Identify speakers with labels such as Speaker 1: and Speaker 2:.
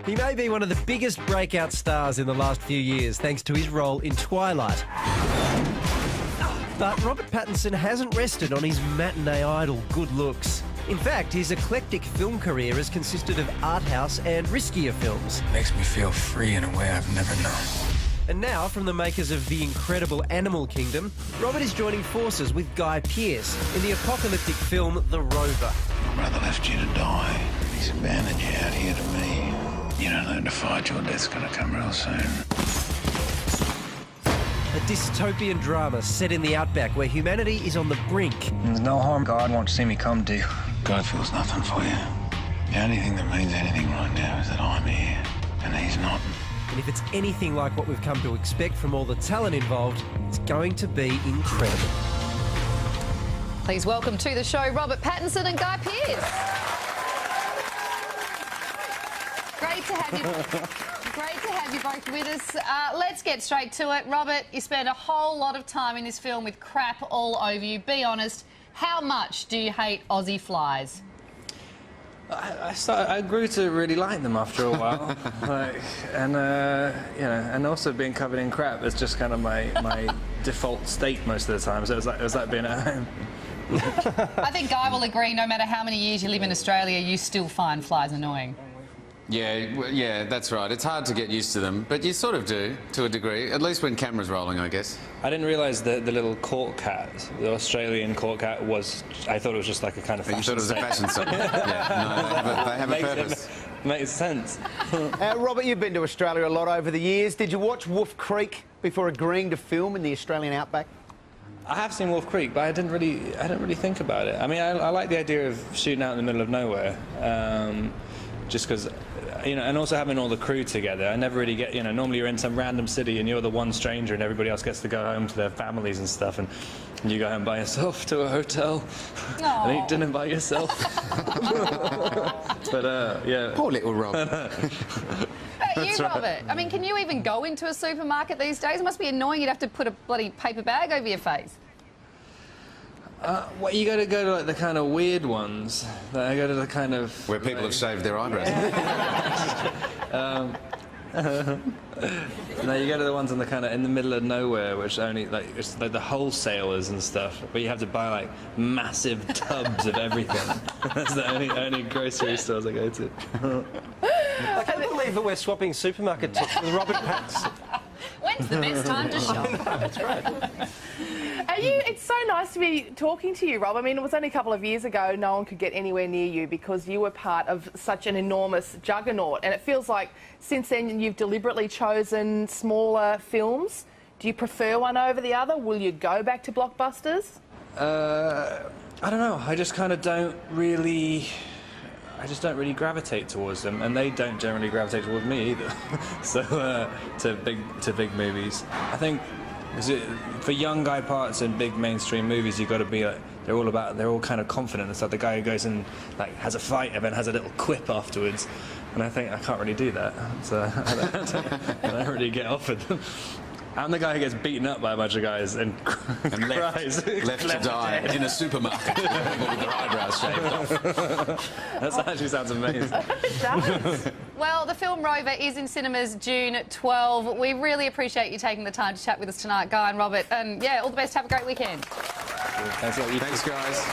Speaker 1: He may be one of the biggest breakout stars in the last few years, thanks to his role in Twilight. But Robert Pattinson hasn't rested on his matinee idol good looks. In fact, his eclectic film career has consisted of art house and riskier films.
Speaker 2: Makes me feel free in a way I've never known.
Speaker 1: And now, from the makers of the incredible Animal Kingdom, Robert is joining forces with Guy Pearce in the apocalyptic film The Rover.
Speaker 2: My brother left you to die. He's abandoned you out here to me. You don't learn to fight, your death's gonna come real soon.
Speaker 1: A dystopian drama set in the outback where humanity is on the brink.
Speaker 2: There's no harm God won't see me come to. God feels nothing for you. The only thing that means anything right now is that I'm here, and he's not.
Speaker 1: And if it's anything like what we've come to expect from all the talent involved, it's going to be incredible.
Speaker 3: Please welcome to the show Robert Pattinson and Guy Pearce. Great to have you. Great to have you both with us. Let's get straight to it. Robert, you spent a whole lot of time in this film with crap all over you. Be honest, how much do you hate Aussie flies?
Speaker 4: I grew to really like them after a while, and also being covered in crap is just kind of my default state most of the time. So it was like being at home.
Speaker 3: I think Guy will agree. No matter how many years you live in Australia, you still find flies annoying.
Speaker 5: Yeah, that's right. It's hard to get used to them, but you sort of do, to a degree, at least when camera's rolling, I guess.
Speaker 4: I didn't realise that the little court cat, the Australian court cat, I thought it was just like a kind of fashion.
Speaker 5: You thought it was a fashion sign? Yeah, no, they have a purpose.
Speaker 4: Makes sense.
Speaker 6: Robert, you've been to Australia a lot over the years. Did you watch Wolf Creek before agreeing to film in the Australian outback?
Speaker 4: I have seen Wolf Creek, but I didn't really think about it. I mean, I like the idea of shooting out in the middle of nowhere, just because, and also having all the crew together. I never really get, normally you're in some random city and you're the one stranger and everybody else gets to go home to their families and stuff, and you go home by yourself to a hotel and eat dinner by yourself. But, yeah.
Speaker 5: Poor little Rob.
Speaker 3: That's right. Robert, I mean, can you even go into a supermarket these days? It must be annoying. You'd have to put a bloody paper bag over your face.
Speaker 4: Well, you got to go to like the kind of weird ones. I go to the kind of
Speaker 5: where people have shaved their eyebrows.
Speaker 4: No, you go to the ones in the middle of nowhere, which only it's like the wholesalers and stuff, but you have to buy like massive tubs of everything. That's the only grocery stores I go to.
Speaker 1: I can't believe that we're swapping supermarket tips with Robert Pattinson.
Speaker 3: When's the best time to shop?
Speaker 1: That's right.
Speaker 7: It's so nice to be talking to you, Rob. I mean, it was only a couple of years ago no one could get anywhere near you because you were part of such an enormous juggernaut, and it feels like since then you've deliberately chosen smaller films. Do you prefer one over the other? Will you go back to blockbusters?
Speaker 4: I don't know. I just kind of don't really gravitate towards them, and they don't generally gravitate towards me either. So to big movies, I think for young guy parts in big mainstream movies, you've got to be like they're all kind of confident. It's like the guy who goes and like has a fight and then has a little quip afterwards, and I think I can't really do that. So I don't really get offered them. I'm the guy who gets beaten up by a bunch of guys and cries.
Speaker 5: Left to die in a supermarket with their eyebrows shaved off.
Speaker 4: That actually sounds amazing.
Speaker 7: It does.
Speaker 3: Well, the film Rover is in cinemas June 12. We really appreciate you taking the time to chat with us tonight, Guy and Robert. And, yeah, all the best. Have a great weekend.
Speaker 4: Thanks a lot.
Speaker 5: Thanks, guys.